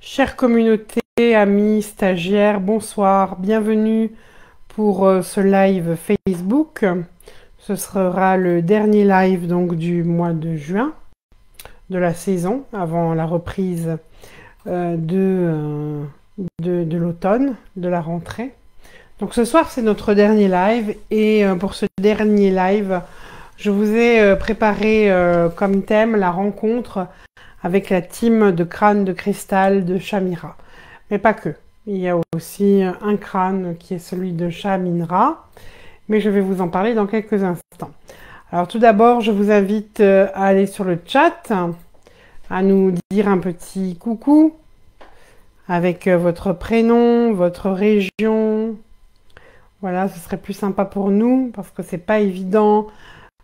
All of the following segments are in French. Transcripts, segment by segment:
Chère communauté, amis, stagiaires, bonsoir, bienvenue pour ce live Facebook. Ce sera le dernier live donc du mois de juin de la saison, avant la reprise de l'automne, de la rentrée. Donc ce soir c'est notre dernier live et pour ce dernier live, je vous ai préparé comme thème la rencontre avec la team de crâne de cristal de Shamira. Mais pas que. Il y a aussi un crâne qui est celui de Shaminra, mais je vais vous en parler dans quelques instants. Alors tout d'abord, je vous invite à aller sur le chat, à nous dire un petit coucou avec votre prénom, votre région. Voilà, ce serait plus sympa pour nous parce que c'est pas évident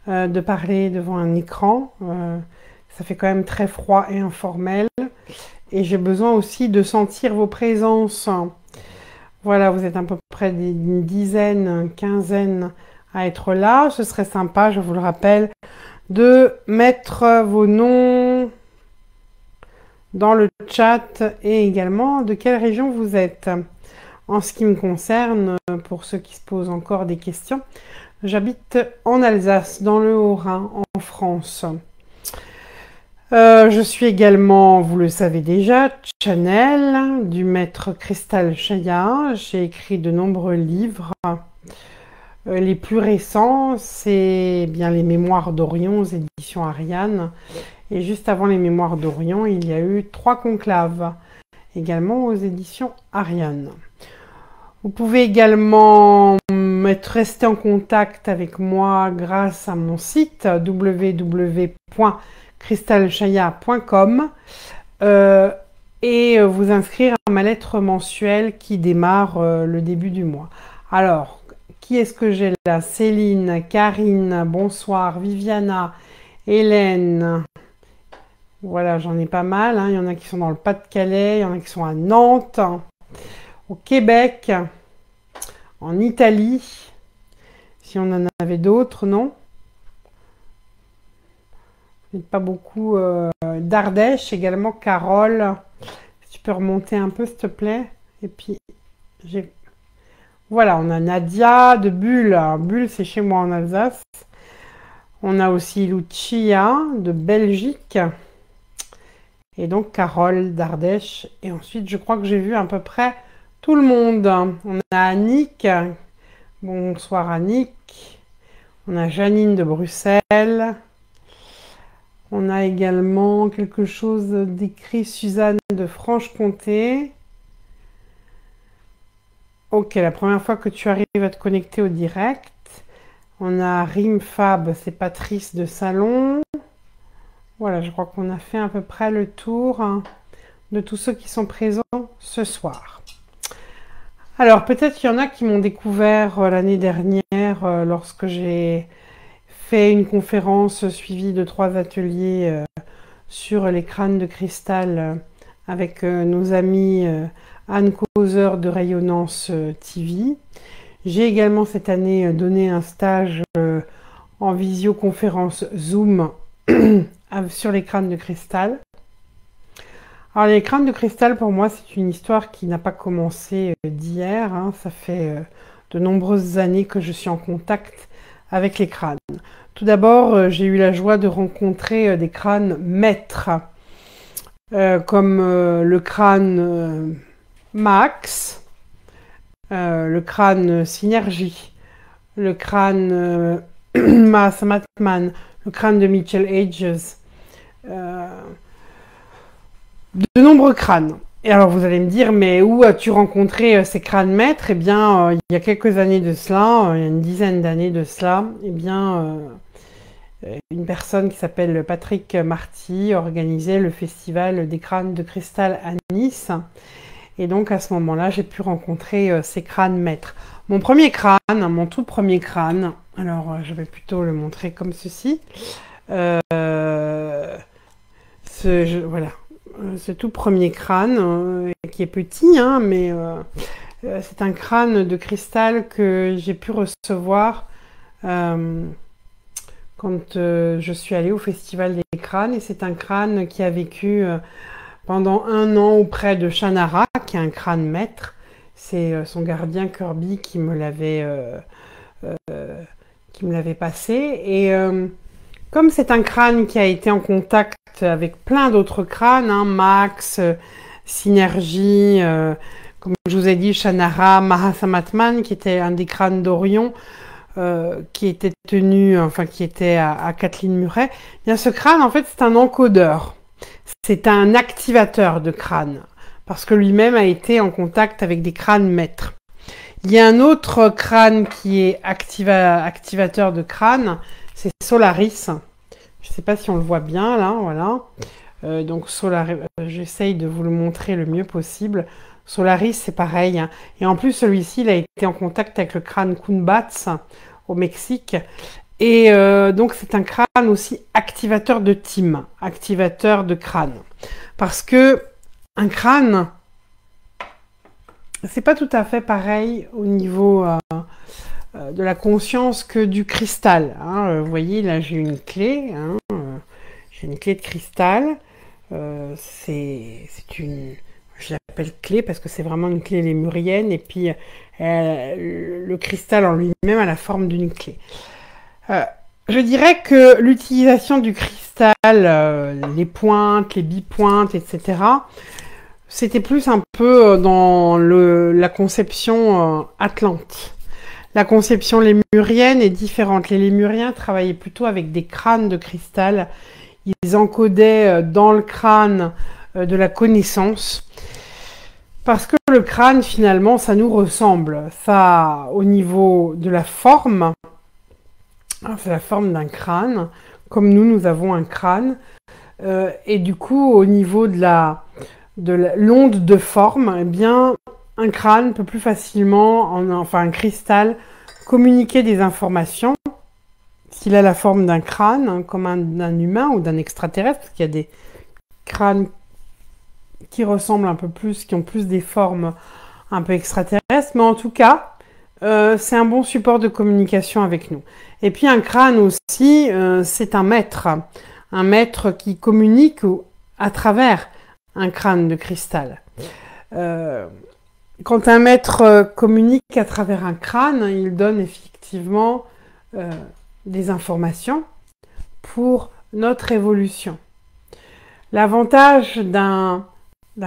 de parler devant un écran. Ça fait quand même très froid et informel. Et j'ai besoin aussi de sentir vos présences. Voilà, vous êtes à peu près une dizaine, une quinzaine à être là. Ce serait sympa, je vous le rappelle, de mettre vos noms dans le chat et également de quelle région vous êtes. En ce qui me concerne, pour ceux qui se posent encore des questions, j'habite en Alsace, dans le Haut-Rhin, en France. Je suis également, vous le savez déjà, channel du maître Cristal Chaya. J'ai écrit de nombreux livres. Les plus récents, c'est bien les Mémoires d'Orion aux éditions Ariane. Et juste avant les Mémoires d'Orion, il y a eu 3 conclaves, également aux éditions Ariane. Vous pouvez également rester en contact avec moi grâce à mon site www.cristalchaya.com et vous inscrire à ma lettre mensuelle qui démarre le début du mois. Alors, qui est-ce que j'ai là? Céline, Karine, bonsoir, Viviana, Hélène. Voilà, j'en ai pas mal. Il y en a qui sont dans le Pas-de-Calais, il y en a qui sont à Nantes, au Québec, en Italie. Si on en avait d'autres, non? Pas beaucoup d'Ardèche également, Carole. Si tu peux remonter un peu, s'il te plaît. Et puis, voilà, on a Nadia de Bulle. Alors, Bulle, c'est chez moi en Alsace. On a aussi Lucia de Belgique. Et donc, Carole d'Ardèche. Et ensuite, je crois que j'ai vu à peu près tout le monde. On a Annick. Bonsoir Annick. On a Janine de Bruxelles. On a également quelque chose d'écrit Suzanne de Franche-Comté. Ok, la première fois que tu arrives à te connecter au direct. On a Rimfab, c'est Patrice de Salon. Voilà, je crois qu'on a fait à peu près le tour de tous ceux qui sont présents ce soir. Alors, peut-être qu'il y en a qui m'ont découvert l'année dernière lorsque j'ai fait une conférence suivie de 3 ateliers sur les crânes de cristal avec nos amis Anne Causeur de Rayonnance TV. J'ai également cette année donné un stage en visioconférence Zoom sur les crânes de cristal. Alors les crânes de cristal, pour moi, c'est une histoire qui n'a pas commencé d'hier. Ça fait de nombreuses années que je suis en contact avec les crânes. Tout d'abord, j'ai eu la joie de rencontrer des crânes maîtres, comme le crâne Max, le crâne Synergie, le crâne Maas Matman, le crâne de Mitchell Ages, de nombreux crânes. Et alors vous allez me dire, mais où as-tu rencontré ces crânes maîtres? Eh bien, il y a quelques années de cela, il y a une dizaine d'années de cela, eh bien, une personne qui s'appelle Patrick Marty organisait le festival des crânes de cristal à Nice. Et donc à ce moment-là, j'ai pu rencontrer ces crânes maîtres. Mon premier crâne, mon tout premier crâne, alors je vais plutôt le montrer comme ceci. Voilà, ce tout premier crâne qui est petit, mais c'est un crâne de cristal que j'ai pu recevoir quand je suis allée au Festival des crânes. Et c'est un crâne qui a vécu pendant 1 an auprès de Shannara, qui est un crâne maître. C'est son gardien Kirby qui me l'avait passé. Et comme c'est un crâne qui a été en contact avec plein d'autres crânes, hein, Max, Synergie, comme je vous ai dit, Shannara, Mahasamatman, qui était un des crânes d'Orion, qui était tenu, enfin qui était à Kathleen Murray. Eh bien, ce crâne, en fait, c'est un encodeur. C'est un activateur de crâne, parce que lui-même a été en contact avec des crânes maîtres. Il y a un autre crâne qui est activateur de crâne, c'est Solaris. Je ne sais pas si on le voit bien là, voilà. Donc Solaris, j'essaye de vous le montrer le mieux possible. Solaris, c'est pareil, hein. Et en plus, celui-ci, il a été en contact avec le crâne Kunbats au Mexique. Et donc, c'est un crâne aussi activateur de team, activateur de crâne. Parce que un crâne, c'est pas tout à fait pareil au niveau de la conscience que du cristal, hein. Vous voyez, là, j'ai une clé, hein, j'ai une clé de cristal. C'est une... Je l'appelle clé parce que c'est vraiment une clé lémurienne. Et puis, le cristal en lui-même a la forme d'une clé. Je dirais que l'utilisation du cristal, les pointes, les bipointes, etc., c'était plus un peu dans la conception atlante. La conception lémurienne est différente. Les lémuriens travaillaient plutôt avec des crânes de cristal. Ils encodaient dans le crâne de la connaissance. Parce que le crâne, finalement, ça nous ressemble. Ça, au niveau de la forme, c'est la forme d'un crâne, comme nous avons un crâne. Et du coup, au niveau de l'onde de forme, eh bien, un crâne peut plus facilement, enfin un cristal, communiquer des informations. S'il a la forme d'un crâne, hein, comme d'un humain ou d'un extraterrestre, parce qu'il y a des crânes qui ressemblent un peu plus, qui ont plus des formes un peu extraterrestres, mais en tout cas, c'est un bon support de communication avec nous. Et puis un crâne aussi, c'est un maître qui communique à travers un crâne de cristal. Quand un maître communique à travers un crâne, il donne effectivement des informations pour notre évolution. L'avantage d'un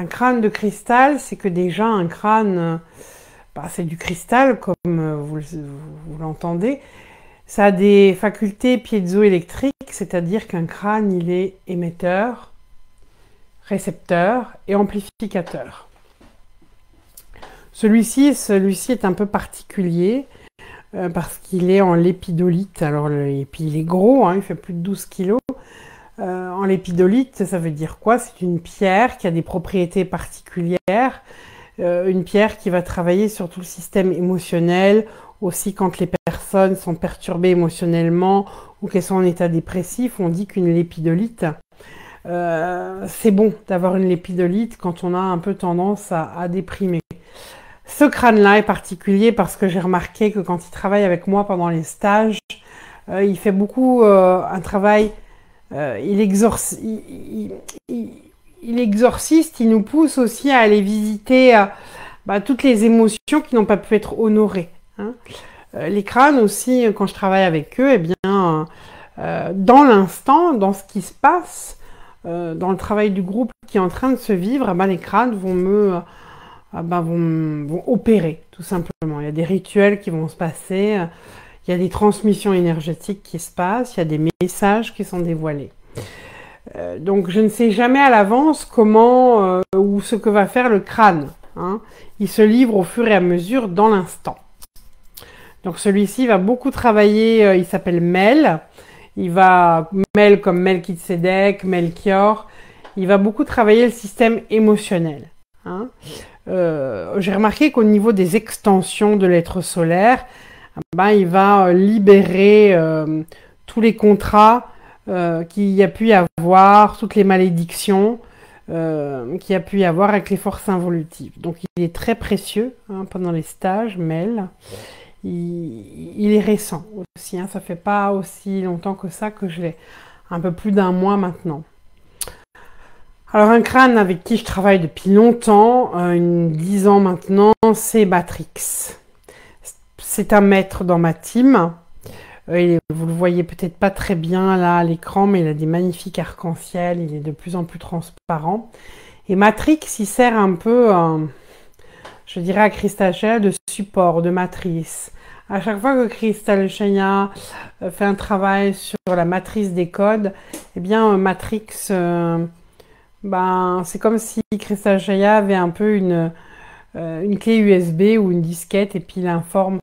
crâne de cristal, c'est que déjà un crâne, c'est du cristal comme vous l'entendez. Ça a des facultés piézoélectriques, c'est-à-dire qu'un crâne, il est émetteur, récepteur et amplificateur. Celui-ci est un peu particulier parce qu'il est en lépidolite. Alors, et puis il est gros, hein, il fait plus de 12 kilos. En lépidolite, ça veut dire quoi? C'est une pierre qui a des propriétés particulières, une pierre qui va travailler sur tout le système émotionnel, aussi quand les personnes sont perturbées émotionnellement ou qu'elles sont en état dépressif, on dit qu'une lépidolite, c'est bon d'avoir une lépidolite quand on a un peu tendance à déprimer. Ce crâne-là est particulier parce que j'ai remarqué que quand il travaille avec moi pendant les stages, il fait beaucoup un travail, il exorciste, il nous pousse aussi à aller visiter toutes les émotions qui n'ont pas pu être honorées, hein. Les crânes aussi, quand je travaille avec eux, eh bien, dans l'instant, dans ce qui se passe, dans le travail du groupe qui est en train de se vivre, les crânes vont opérer, tout simplement. Il y a des rituels qui vont se passer, il y a des transmissions énergétiques qui se passent, il y a des messages qui sont dévoilés. Donc je ne sais jamais à l'avance comment ou ce que va faire le crâne, hein. Il se livre au fur et à mesure dans l'instant. Donc celui-ci va beaucoup travailler, il s'appelle Mel. Mel comme Melchizedek, Melchior. Il va beaucoup travailler le système émotionnel, hein. J'ai remarqué qu'au niveau des extensions de l'être solaire, il va libérer tous les contrats qu'il y a pu y avoir, toutes les malédictions qu'il y a pu y avoir avec les forces involutives. Donc il est très précieux, hein, pendant les stages, Mel. Il est récent aussi, hein, ça fait pas aussi longtemps que ça que je l'ai, un peu plus d'1 mois maintenant. Alors un crâne avec qui je travaille depuis longtemps, 10 ans maintenant, c'est Matrix. C'est un maître dans ma team. Vous le voyez peut-être pas très bien là à l'écran, mais il a des magnifiques arcs-en-ciel, il est de plus en plus transparent. Et Matrix, il sert un peu, je dirais à Crystal Shea, de support, de matrice. À chaque fois que Crystal Shea fait un travail sur la matrice des codes, eh bien Matrix, c'est comme si Crystal Shea avait un peu une clé USB ou une disquette et puis il informe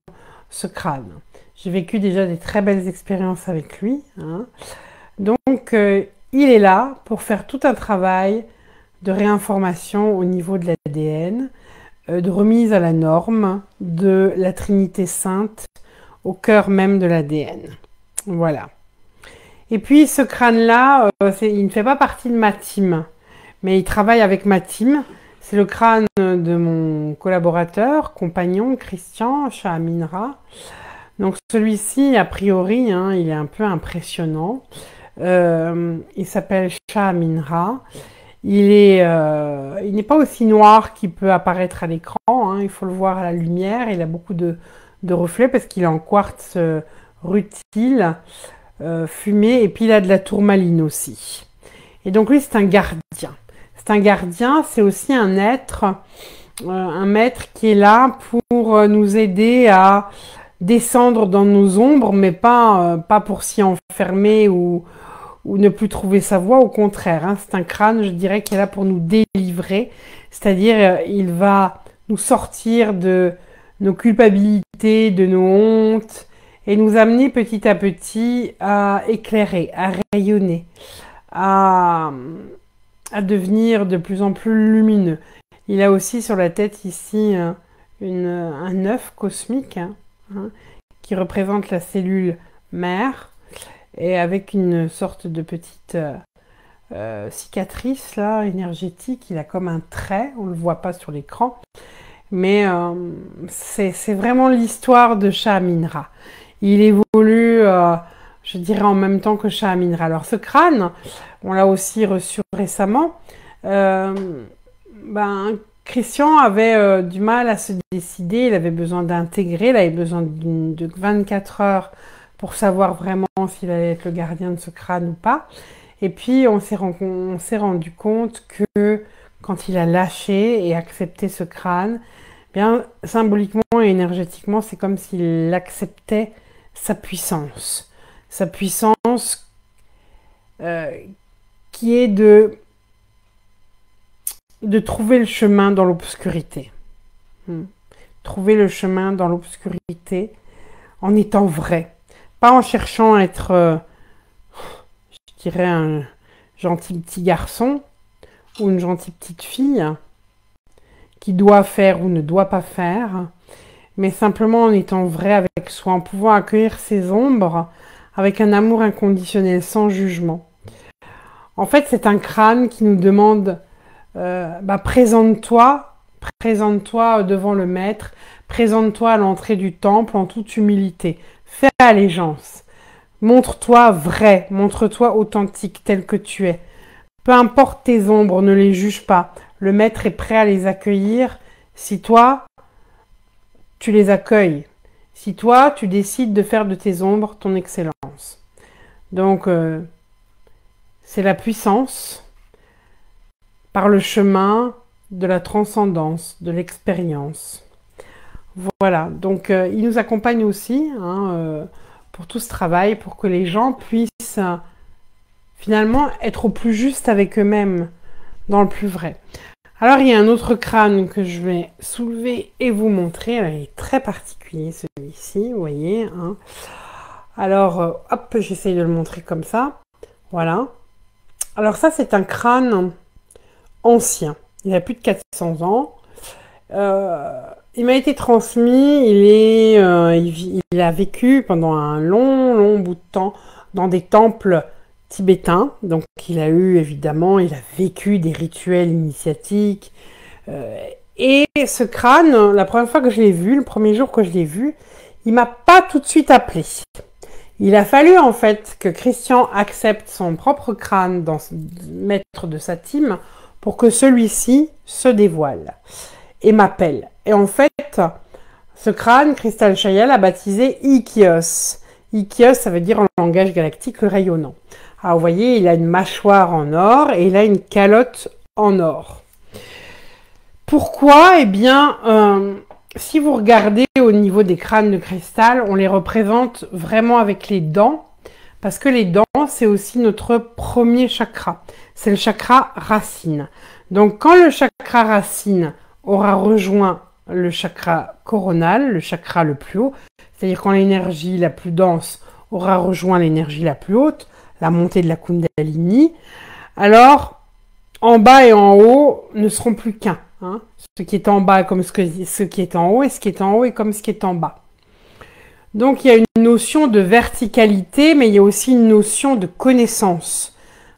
ce crâne. J'ai vécu déjà des très belles expériences avec lui, hein. Donc, il est là pour faire tout un travail de réinformation au niveau de l'ADN, de remise à la norme de la Trinité Sainte au cœur même de l'ADN. Voilà. Et puis, ce crâne-là, il ne fait pas partie de ma team, mais il travaille avec ma team. C'est le crâne de mon collaborateur, compagnon, Christian Shah-Aminra. Donc celui-ci, a priori, hein, il est un peu impressionnant. Il s'appelle Shah-Aminra. Il n'est pas aussi noir qu'il peut apparaître à l'écran, hein. Il faut le voir à la lumière. Il a beaucoup de reflets parce qu'il est en quartz rutile, fumé. Et puis il a de la tourmaline aussi. Et donc lui, c'est un gardien. C'est un gardien, c'est aussi un être, un maître qui est là pour nous aider à descendre dans nos ombres, mais pas pour s'y enfermer ou ne plus trouver sa voie, au contraire, hein. C'est un crâne, je dirais, qui est là pour nous délivrer, c'est-à-dire il va nous sortir de nos culpabilités, de nos hontes, et nous amener petit à petit à éclairer, à rayonner, à devenir de plus en plus lumineux. Il a aussi sur la tête ici un œuf cosmique, hein, qui représente la cellule mère, et avec une sorte de petite cicatrice là, énergétique. Il a comme un trait, on ne le voit pas sur l'écran, mais c'est vraiment l'histoire de Shah-Aminra. Il évolue, je dirais, en même temps que Shah-Aminra. Alors ce crâne, on l'a aussi reçu récemment. Christian avait du mal à se décider, il avait besoin d'intégrer, il avait besoin de 24 heures pour savoir vraiment s'il allait être le gardien de ce crâne ou pas. Et puis on s'est rendu compte que quand il a lâché et accepté ce crâne, bien symboliquement et énergétiquement, c'est comme s'il acceptait sa puissance. Sa puissance qui est de trouver le chemin dans l'obscurité. Trouver le chemin dans l'obscurité en étant vrai. Pas en cherchant à être, je dirais, un gentil petit garçon ou une gentille petite fille qui doit faire ou ne doit pas faire, mais simplement en étant vrai avec soi, en pouvant accueillir ses ombres avec un amour inconditionnel, sans jugement. En fait, c'est un crâne qui nous demande présente-toi devant le maître, présente-toi à l'entrée du temple en toute humilité, fais allégeance, montre-toi vrai, montre-toi authentique tel que tu es. Peu importe tes ombres, ne les juge pas, le maître est prêt à les accueillir si toi, tu les accueilles, si toi, tu décides de faire de tes ombres ton excellence. Donc, c'est la puissance par le chemin de la transcendance, de l'expérience. Voilà, donc il nous accompagne aussi pour tout ce travail, pour que les gens puissent finalement être au plus juste avec eux-mêmes, dans le plus vrai. Alors il y a un autre crâne que je vais soulever et vous montrer. Alors, il est très particulier celui-ci, vous voyez, hein. Alors, hop, j'essaye de le montrer comme ça. Voilà. Alors ça, c'est un crâne ancien. Il a plus de 400 ans. Il m'a été transmis. Il a vécu pendant un long bout de temps dans des temples tibétains. Donc, il a vécu des rituels initiatiques. Et ce crâne, la première fois que je l'ai vu, le premier jour que je l'ai vu, il m'a pas tout de suite appelé. Il a fallu en fait que Christian accepte son propre crâne dans maître de sa team pour que celui-ci se dévoile et m'appelle. Et en fait, ce crâne, Crystal Chayal a baptisé Ikios. Ikios, ça veut dire en langage galactique le rayonnant. Alors vous voyez, il a une mâchoire en or et il a une calotte en or. Pourquoi? Eh bien, si vous regardez au niveau des crânes de cristal, on les représente vraiment avec les dents, parce que les dents, c'est aussi notre premier chakra. C'est le chakra racine. Donc, quand le chakra racine aura rejoint le chakra coronal, le chakra le plus haut, c'est-à-dire quand l'énergie la plus dense aura rejoint l'énergie la plus haute, la montée de la Kundalini, alors en bas et en haut ne seront plus qu'un. Hein. Ce qui est en bas est comme ce qui est en haut, et ce qui est en haut est comme ce qui est en bas. Donc il y a une notion de verticalité, mais il y a aussi une notion de connaissance.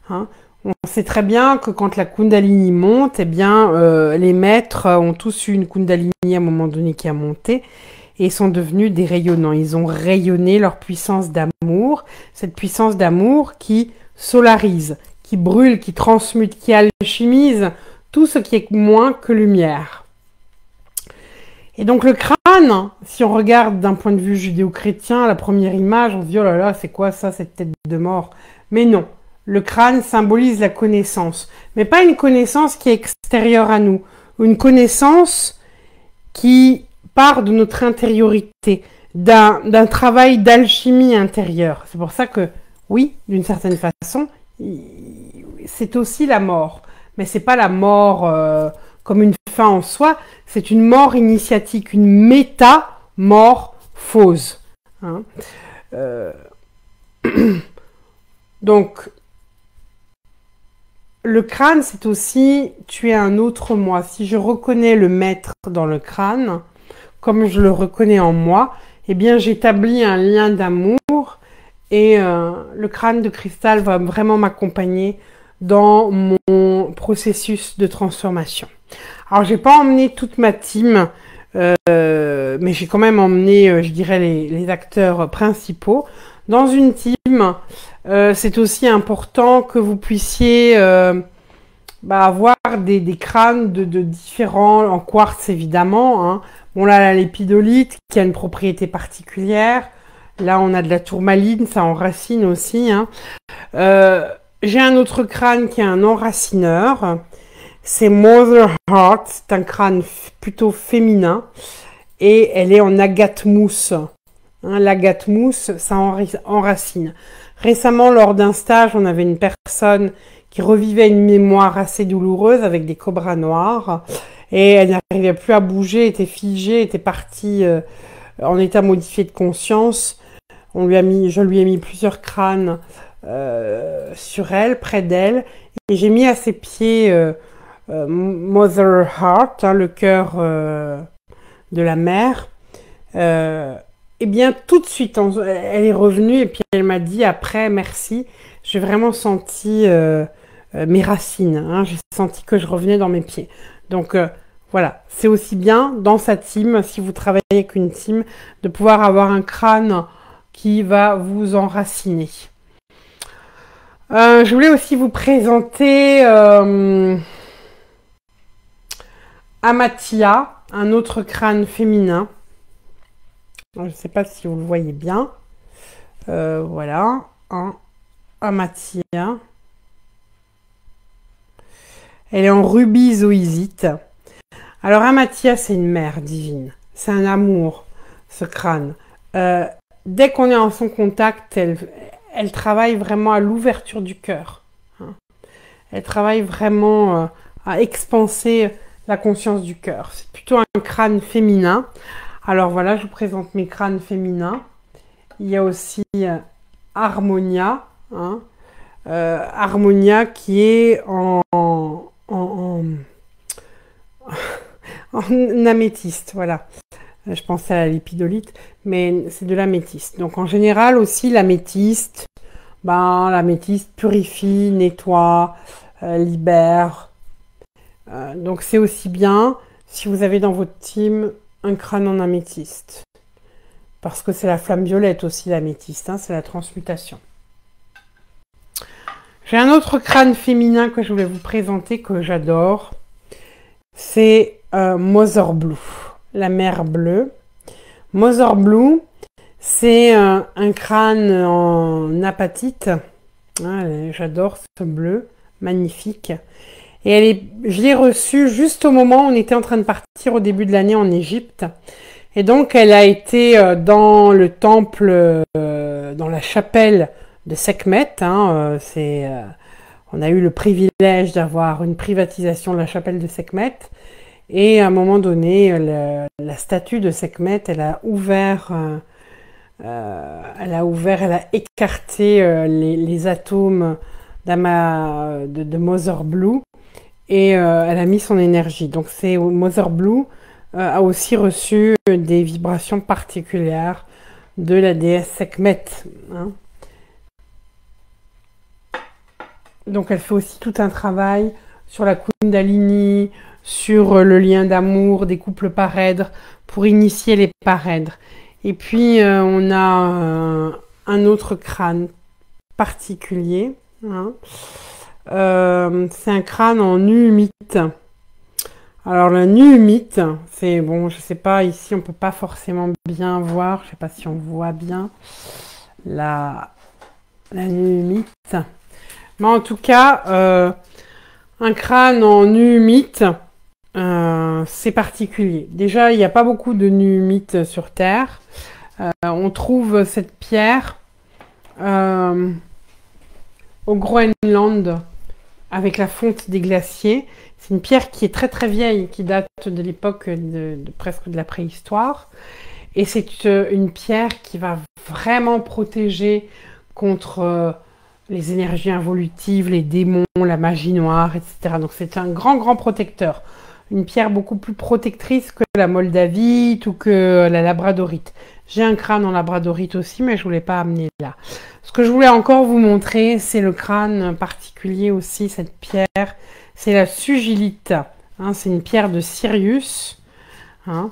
Hein. On sait très bien que quand la Kundalini monte, eh bien, les maîtres ont tous eu une Kundalini à un moment donné qui a monté et sont devenus des rayonnants. Ils ont rayonné leur puissance d'amour, cette puissance d'amour qui solarise, qui brûle, qui transmute, qui alchimise tout ce qui est moins que lumière. Et donc le crâne, si on regarde d'un point de vue judéo-chrétien, la première image, on se dit oh là là, c'est quoi ça, cette tête de mort? Mais non, le crâne symbolise la connaissance, mais pas une connaissance qui est extérieure à nous, une connaissance qui part de notre intériorité, d'un travail d'alchimie intérieure. C'est pour ça que, oui, d'une certaine façon, c'est aussi la mort. Mais c'est pas la mort comme une fin en soi, c'est une mort initiatique, une métamorphose. Hein. Donc, le crâne, c'est aussi tuer un autre moi. Si je reconnais le maître dans le crâne, comme je le reconnais en moi, eh bien, j'établis un lien d'amour et le crâne de cristal va vraiment m'accompagner dans mon processus de transformation. Alors, j'ai pas emmené toute ma team, mais j'ai quand même emmené, je dirais, les acteurs principaux. Dans une team, c'est aussi important que vous puissiez avoir des crânes de différents, en quartz évidemment. Hein. Bon, là, la lépidolite qui a une propriété particulière. Là, on a de la tourmaline, ça enracine aussi. Hein. J'ai un autre crâne qui est un enracineur. C'est Mother Heart. C'est un crâne plutôt féminin. Et elle est en agate mousse. Hein, l'agate mousse, ça enracine. Récemment, lors d'un stage, on avait une personne qui revivait une mémoire assez douloureuse avec des cobras noirs. Et elle n'arrivait plus à bouger, était figée, était partie en état modifié de conscience. Je lui ai mis plusieurs crânes sur elle, près d'elle, et j'ai mis à ses pieds Mother Heart, hein, le cœur de la mère. Et bien tout de suite, elle est revenue et puis elle m'a dit après merci, j'ai vraiment senti mes racines, hein, j'ai senti que je revenais dans mes pieds. Donc voilà, c'est aussi bien dans sa team, si vous travaillez avec une team, de pouvoir avoir un crâne qui va vous enraciner. Je voulais aussi vous présenter Amatia, un autre crâne féminin. Je ne sais pas si vous le voyez bien. Voilà, hein, Amatia. Elle est en rubis zoïsite. Alors Amatia, c'est une mère divine. C'est un amour, ce crâne. Dès qu'on est en son contact, elle travaille vraiment à l'ouverture du cœur. Hein. Elle travaille vraiment à expanser la conscience du cœur. C'est plutôt un crâne féminin. Alors voilà, je vous présente mes crânes féminins. Il y a aussi Harmonia. Hein. Harmonia qui est en améthyste, voilà. Je pensais à la lépidolite, mais c'est de l'améthyste. Donc en général aussi l'améthyste, l'améthyste purifie, nettoie, libère. Donc c'est aussi bien si vous avez dans votre team un crâne en améthyste. Parce que c'est la flamme violette aussi l'améthyste, hein, c'est la transmutation. J'ai un autre crâne féminin que je voulais vous présenter que j'adore. C'est Mother Blue, la mer bleue. Mother Blue, c'est un crâne en apatite. J'adore ce bleu, magnifique. Et je l'ai reçue juste au moment où on était en train de partir au début de l'année en Égypte. Et donc, elle a été dans le temple, dans la chapelle de Sekhmet. On a eu le privilège d'avoir une privatisation de la chapelle de Sekhmet. Et à un moment donné, la statue de Sekhmet, elle a écarté les atomes de Mother Blue et elle a mis son énergie. Donc Mother Blue a aussi reçu des vibrations particulières de la déesse Sekhmet. Donc elle fait aussi tout un travail sur la Kundalini, sur le lien d'amour des couples parèdres, pour initier les parèdres. Et puis on a un autre crâne particulier. C'est un crâne en nuumite. Alors le nuumite, c'est bon, je sais pas, ici on peut pas forcément bien voir, je sais pas si on voit bien la nuumite. Mais en tout cas, un crâne en nuumite, c'est particulier. Déjà, il n'y a pas beaucoup de nuumite sur Terre. On trouve cette pierre au Groenland avec la fonte des glaciers. C'est une pierre qui est très très vieille, qui date de l'époque presque de la préhistoire. Et c'est une pierre qui va vraiment protéger contre les énergies involutives, les démons, la magie noire, etc. Donc c'est un grand protecteur. Une pierre beaucoup plus protectrice que la moldavite ou que la labradorite. J'ai un crâne en labradorite aussi, mais je ne voulais pas amener là. Ce que je voulais encore vous montrer, c'est le crâne particulier aussi, cette pierre. C'est la sugilite. C'est une pierre de Sirius. Elle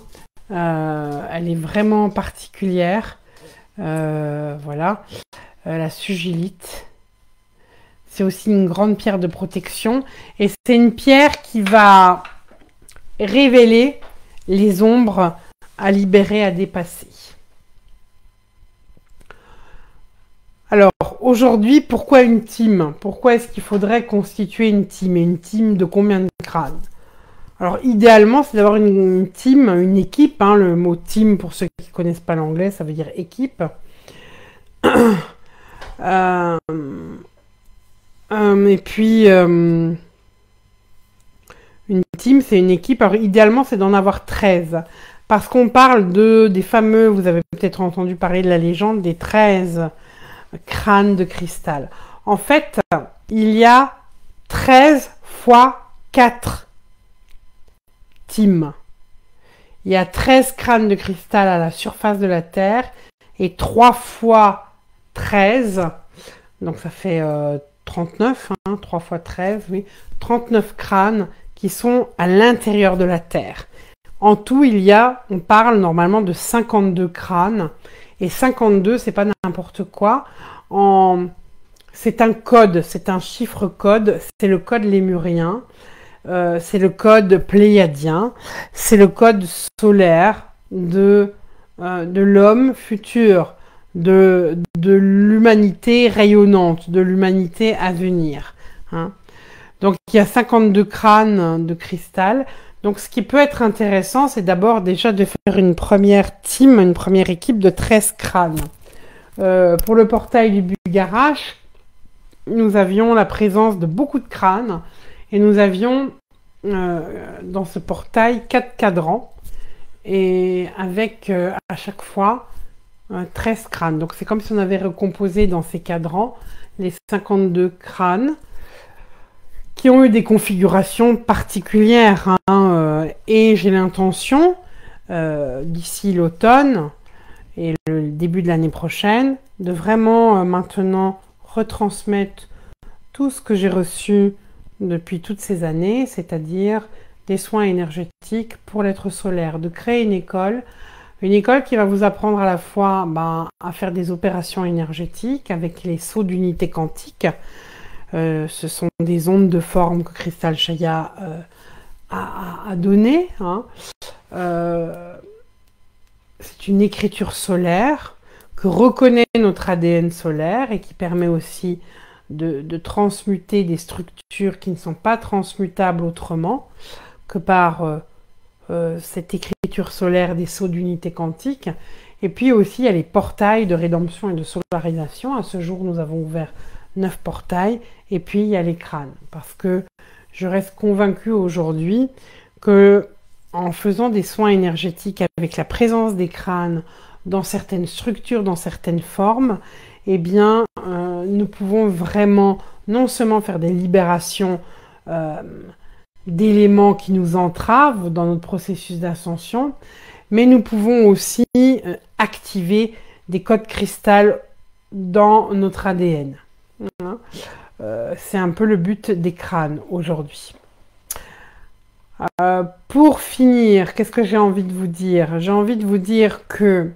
est vraiment particulière. Voilà. La sugilite. C'est aussi une grande pierre de protection. Et c'est une pierre qui va révéler les ombres à libérer, à dépasser. Alors, aujourd'hui, pourquoi une team? Pourquoi est-ce qu'il faudrait constituer une team? Et une team de combien de crânes? Alors, idéalement, c'est d'avoir une team, une équipe. Le mot team, pour ceux qui ne connaissent pas l'anglais, ça veut dire équipe. Et puis, une team, c'est une équipe. Alors, idéalement, c'est d'en avoir 13. Parce qu'on parle des fameux, vous avez peut-être entendu parler de la légende, des 13 crânes de cristal. En fait, il y a 13 fois 4 teams. Il y a 13 crânes de cristal à la surface de la Terre et 3 fois 13, donc ça fait 39, 3 fois 13, oui, 39 crânes qui sont à l'intérieur de la Terre. En tout, on parle normalement de 52 crânes. Et 52, c'est pas n'importe quoi. C'est un code, c'est un chiffre code. C'est le code lémurien. C'est le code pléiadien. C'est le code solaire de l'homme futur, de l'humanité rayonnante, de l'humanité à venir. Donc, il y a 52 crânes de cristal. Donc, ce qui peut être intéressant, c'est d'abord déjà de faire une première team, une première équipe de 13 crânes. Pour le portail du Bulgarache, nous avions la présence de beaucoup de crânes et nous avions dans ce portail 4 cadrans et avec à chaque fois 13 crânes. Donc, c'est comme si on avait recomposé dans ces cadrans les 52 crânes qui ont eu des configurations particulières. Et j'ai l'intention, d'ici l'automne et le début de l'année prochaine, de vraiment maintenant retransmettre tout ce que j'ai reçu depuis toutes ces années, c'est-à-dire des soins énergétiques pour l'être solaire, de créer une école qui va vous apprendre à la fois à faire des opérations énergétiques avec les sauts d'unité quantique, Ce sont des ondes de forme que Cristal Shaya a données, hein. C'est une écriture solaire que reconnaît notre ADN solaire et qui permet aussi de transmuter des structures qui ne sont pas transmutables autrement que par cette écriture solaire des sauts d'unité quantique. Et puis aussi, il y a les portails de rédemption et de solarisation. À ce jour, nous avons ouvert 9 portails. Et puis, il y a les crânes. Parce que je reste convaincue aujourd'hui que en faisant des soins énergétiques avec la présence des crânes dans certaines structures, dans certaines formes, eh bien, nous pouvons vraiment non seulement faire des libérations d'éléments qui nous entravent dans notre processus d'ascension, mais nous pouvons aussi activer des codes cristal dans notre ADN. Voilà. C'est un peu le but des crânes aujourd'hui. Pour finir, qu'est-ce que j'ai envie de vous dire? J'ai envie de vous dire que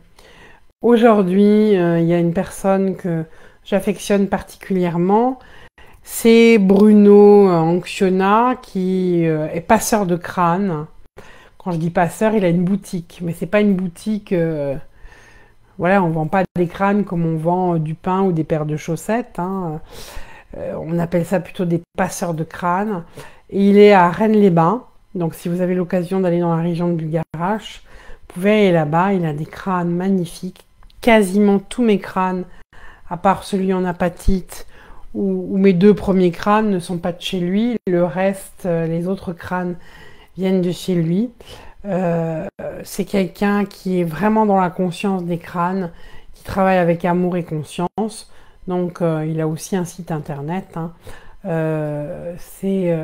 aujourd'hui, il y a une personne que j'affectionne particulièrement. C'est Bruno Anxiona qui est passeur de crâne. Quand je dis passeur, il a une boutique, mais c'est pas une boutique. Voilà, on vend pas des crânes comme on vend du pain ou des paires de chaussettes, hein. On appelle ça plutôt des passeurs de crâne. Et il est à Rennes-les-Bains. Donc si vous avez l'occasion d'aller dans la région de Bulgarache, vous pouvez aller là-bas. Il a des crânes magnifiques. Quasiment tous mes crânes, à part celui en apatite, où mes 2 premiers crânes ne sont pas de chez lui. Le reste, les autres crânes viennent de chez lui. C'est quelqu'un qui est vraiment dans la conscience des crânes, qui travaille avec amour et conscience. Donc il a aussi un site internet, hein. C'est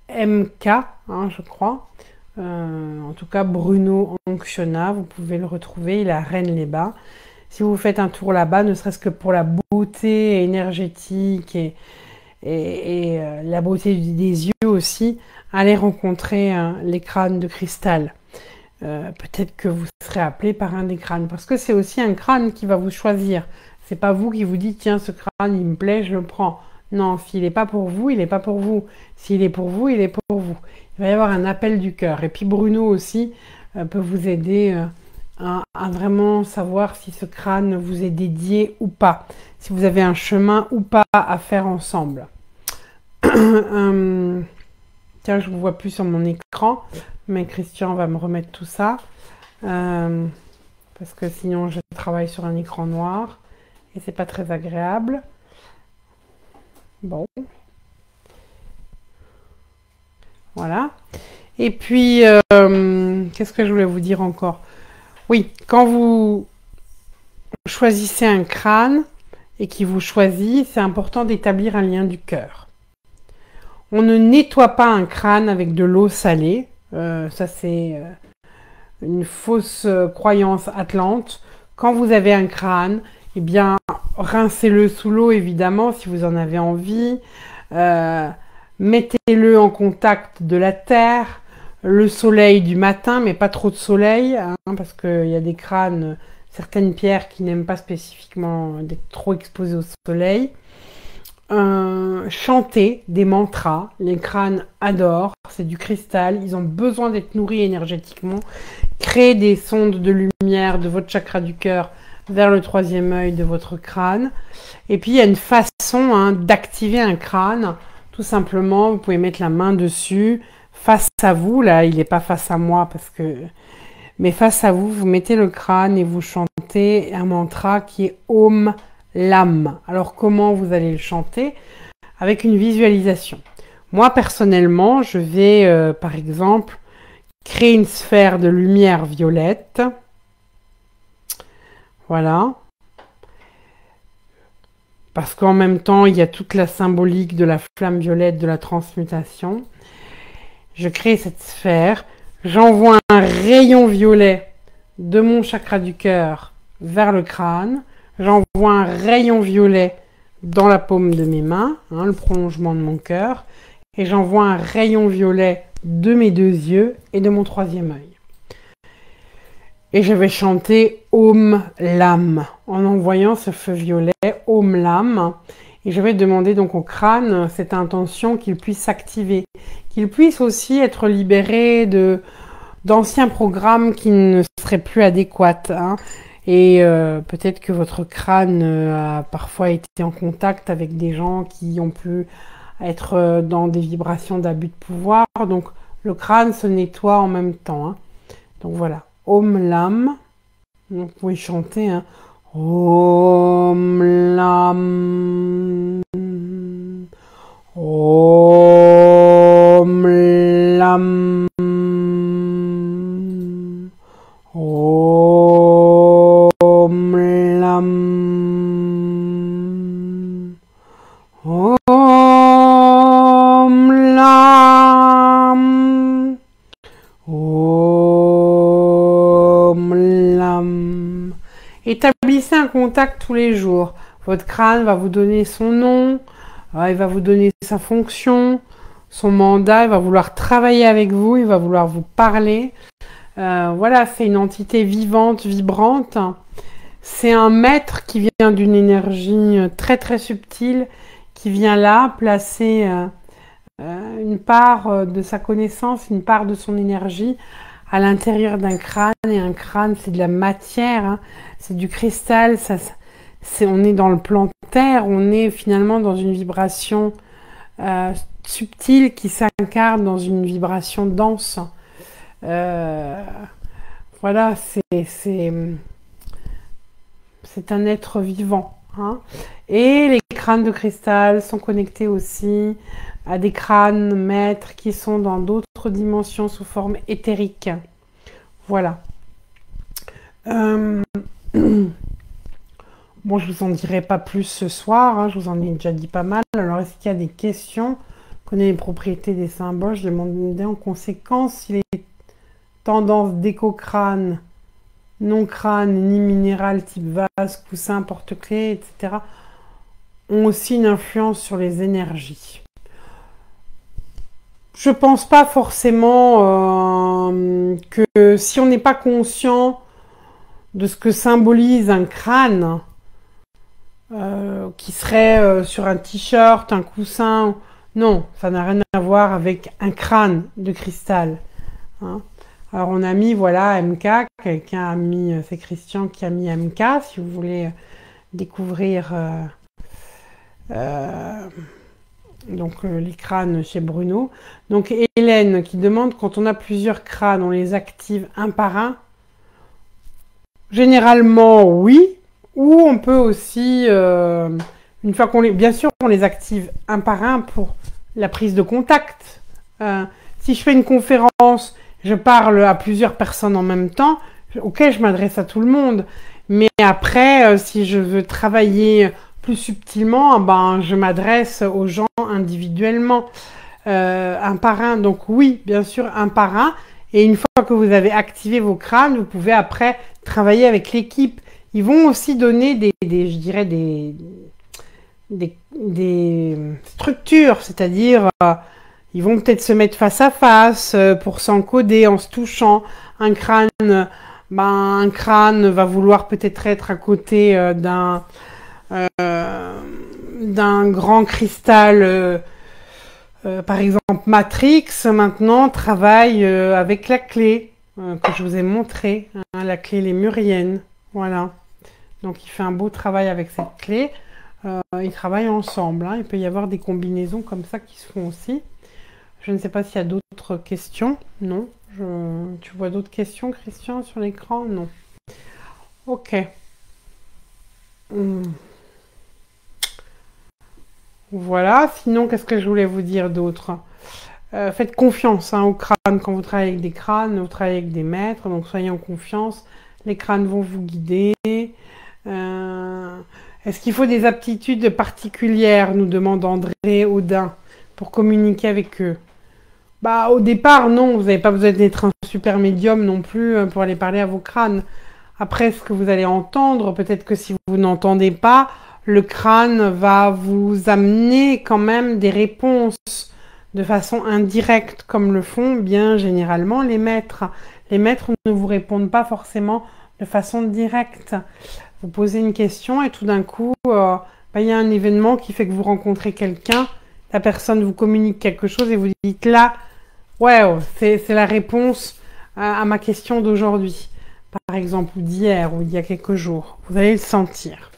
MK, hein, je crois. En tout cas, Bruno Anxiona, vous pouvez le retrouver, il est à Rennes-les-Bains. Si vous faites un tour là-bas, ne serait-ce que pour la beauté énergétique et la beauté des yeux aussi, allez rencontrer les crânes de cristal. Peut-être que vous serez appelé par un des crânes, parce que c'est aussi un crâne qui va vous choisir. C'est pas vous qui vous dites, tiens, ce crâne, il me plaît, je le prends. Non, s'il n'est pas pour vous, il n'est pas pour vous. S'il est pour vous, il est pour vous. Il va y avoir un appel du cœur. Et puis Bruno aussi peut vous aider à vraiment savoir si ce crâne vous est dédié ou pas. Si vous avez un chemin ou pas à faire ensemble. Tiens, je ne vous vois plus sur mon écran, mais Christian va me remettre tout ça. Parce que sinon, je travaille sur un écran noir. Et c'est pas très agréable. Bon. Voilà. Et puis, qu'est-ce que je voulais vous dire encore? Oui, quand vous choisissez un crâne et qu'il vous choisit, c'est important d'établir un lien du cœur. On ne nettoie pas un crâne avec de l'eau salée. Ça, c'est une fausse croyance atlante. Quand vous avez un crâne, eh bien, rincez-le sous l'eau, évidemment, si vous en avez envie. Mettez-le en contact de la terre, le soleil du matin, mais pas trop de soleil, hein, parce qu'il y a des crânes, certaines pierres qui n'aiment pas spécifiquement d'être trop exposées au soleil. Chantez des mantras, les crânes adorent, c'est du cristal, ils ont besoin d'être nourris énergétiquement. Créez des sondes de lumière de votre chakra du cœur vers le 3e œil de votre crâne. Et puis il y a une façon d'activer un crâne. Tout simplement, vous pouvez mettre la main dessus, face à vous. Là, il n'est pas face à moi parce que... Mais face à vous, vous mettez le crâne et vous chantez un mantra qui est Om Lam. Alors comment vous allez le chanter? Avec une visualisation. Moi, personnellement, je vais, par exemple, créer une sphère de lumière violette. Voilà. Parce qu'en même temps, il y a toute la symbolique de la flamme violette, de la transmutation. Je crée cette sphère. J'envoie un rayon violet de mon chakra du cœur vers le crâne. J'envoie un rayon violet dans la paume de mes mains, le prolongement de mon cœur. Et j'envoie un rayon violet de mes 2 yeux et de mon 3e œil. Et je vais chanter Om Lam en envoyant ce feu violet Om Lam. Et je vais demander donc au crâne cette intention qu'il puisse s'activer, qu'il puisse aussi être libéré d'anciens programmes qui ne seraient plus adéquats, hein. Et peut-être que votre crâne a parfois été en contact avec des gens qui ont pu être dans des vibrations d'abus de pouvoir. Donc le crâne se nettoie en même temps, hein. Donc voilà, Om Lam. Donc vous pouvez chanter, hein. Om Lam. Om Lam. Om Lam. Om Lam. Om Lam. Établissez un contact tous les jours. Votre crâne va vous donner son nom, il va vous donner sa fonction, son mandat, il va vouloir travailler avec vous, il va vouloir vous parler. Voilà, c'est une entité vivante, vibrante. C'est un maître qui vient d'une énergie très très subtile, qui vient là placer une part de sa connaissance, une part de son énergie à l'intérieur d'un crâne. Et un crâne, c'est de la matière, hein, c'est du cristal, on est dans le plan terre, on est finalement dans une vibration subtile qui s'incarne dans une vibration dense. Voilà, c'est un être vivant, hein. Et les crânes de cristal sont connectés aussi à des crânes maîtres qui sont dans d'autres dimensions sous forme éthérique. Voilà. Bon, je vous en dirai pas plus ce soir, hein, je vous en ai déjà dit pas mal. Alors, est-ce qu'il y a des questions? Connaît les propriétés des symboles. Je demandais en conséquence si les tendances d'éco-crâne, non-crâne, ni minéral type vase, coussin, porte-clés, etc. ont aussi une influence sur les énergies. Je pense pas forcément que si on n'est pas conscient de ce que symbolise un crâne, qui serait sur un t-shirt, un coussin, non, ça n'a rien à voir avec un crâne de cristal, hein. Alors on a mis, voilà, MK, quelqu'un a mis, c'est Christian qui a mis MK, si vous voulez découvrir donc les crânes chez Bruno. Donc Hélène qui demande, quand on a plusieurs crânes, on les active un par un? Généralement oui, ou on peut aussi, une fois bien sûr on les active un par un pour la prise de contact. Si je fais une conférence, je parle à plusieurs personnes en même temps, ok, je m'adresse à tout le monde, mais après, si je veux travailler plus subtilement, ben, je m'adresse aux gens individuellement, un par un. Donc oui, bien sûr, un par un. Et une fois que vous avez activé vos crânes, vous pouvez après travailler avec l'équipe. Ils vont aussi donner je dirais des structures, c'est-à-dire ils vont peut-être se mettre face à face pour s'encoder en se touchant. Un crâne va vouloir peut-être être à côté d'un grand cristal, par exemple Matrix, maintenant travaille avec la clé que je vous ai montré, hein, la clé lémurienne. Voilà. Donc il fait un beau travail avec cette clé. Ils travaillent ensemble, hein. Il peut y avoir des combinaisons comme ça qui se font aussi. Je ne sais pas s'il y a d'autres questions. Non. Tu vois d'autres questions, Christian, sur l'écran? Non. Ok. Voilà. Sinon, qu'est-ce que je voulais vous dire d'autre? Faites confiance, hein, aux crânes. Quand vous travaillez avec des crânes, vous travaillez avec des maîtres. Donc, soyez en confiance. Les crânes vont vous guider. Est-ce qu'il faut des aptitudes particulières, nous demande André Audin, pour communiquer avec eux? Bah, au départ, non, vous n'avez pas besoin d'être un super médium non plus pour aller parler à vos crânes. Après, ce que vous allez entendre, peut-être que si vous n'entendez pas, le crâne va vous amener quand même des réponses de façon indirecte, comme le font bien généralement les maîtres. Les maîtres ne vous répondent pas forcément de façon directe. Vous posez une question et tout d'un coup, ben, il y a un événement qui fait que vous rencontrez quelqu'un, la personne vous communique quelque chose et vous dites là, ouais, c'est la réponse à ma question d'aujourd'hui, par exemple, ou d'hier, ou il y a quelques jours. Vous allez le sentir.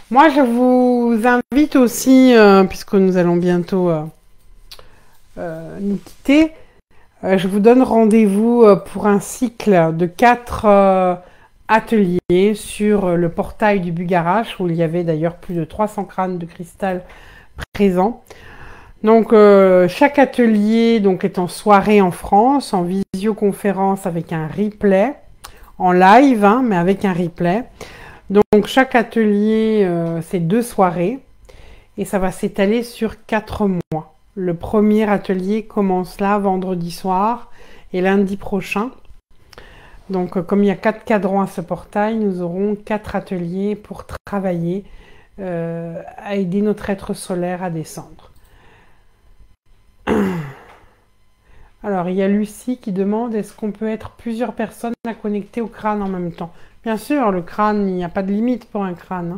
Moi, je vous invite aussi, puisque nous allons bientôt nous quitter, je vous donne rendez-vous pour un cycle de 4 ateliers sur le portail du Bugarache, où il y avait d'ailleurs plus de 300 crânes de cristal présents. Donc, chaque atelier donc, est en soirée en France, en visioconférence avec un replay, en live, hein, mais avec un replay. Donc, chaque atelier, c'est 2 soirées et ça va s'étaler sur 4 mois. Le premier atelier commence là, vendredi soir et lundi prochain. Donc, comme il y a 4 cadrans à ce portail, nous aurons 4 ateliers pour travailler, à aider notre être solaire à descendre. Alors, il y a Lucie qui demande, est-ce qu'on peut être plusieurs personnes à connecter au crâne en même temps? Bien sûr, le crâne, il n'y a pas de limite pour un crâne,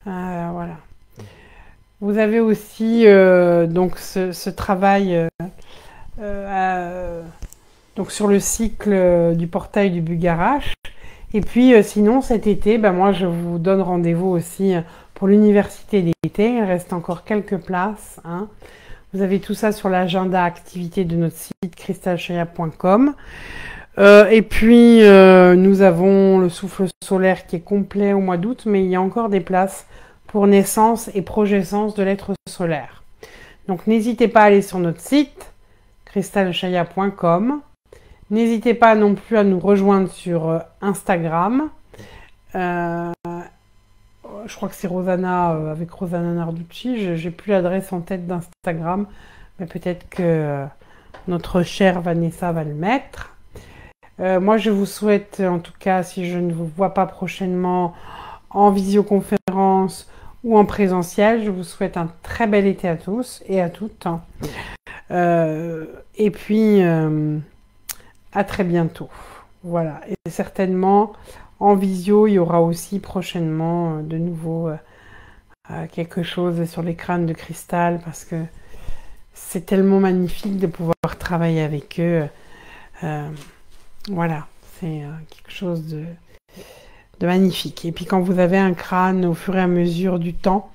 hein. Voilà. Vous avez aussi donc ce travail donc sur le cycle du portail du Bugarache. Et puis sinon, cet été, ben, moi, je vous donne rendez-vous aussi pour l'université d'été. Il reste encore quelques places, hein. Vous avez tout ça sur l'agenda activité de notre site cristalchaya.com. Et puis, nous avons le souffle solaire qui est complet au mois d'août, mais il y a encore des places pour naissance et progescence de l'être solaire. Donc, n'hésitez pas à aller sur notre site cristalchaya.com. N'hésitez pas non plus à nous rejoindre sur Instagram. Je crois que c'est Rosanna avec Rosanna Narducci. J'ai plus l'adresse en tête d'Instagram, mais peut-être que notre chère Vanessa va le mettre. Moi, je vous souhaite, en tout cas, si je ne vous vois pas prochainement en visioconférence ou en présentiel, je vous souhaite un très bel été à tous et à toutes. Et puis, à très bientôt. Voilà. Et certainement, en visio, il y aura aussi prochainement de nouveau quelque chose sur les crânes de cristal parce que c'est tellement magnifique de pouvoir travailler avec eux. Voilà, c'est quelque chose de magnifique. Et puis quand vous avez un crâne, au fur et à mesure du temps,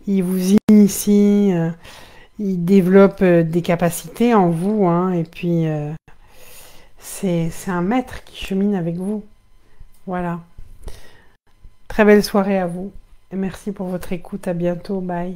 il vous initie, il développe des capacités en vous, hein, et puis c'est un maître qui chemine avec vous. Voilà. Très belle soirée à vous. Et merci pour votre écoute. À bientôt. Bye.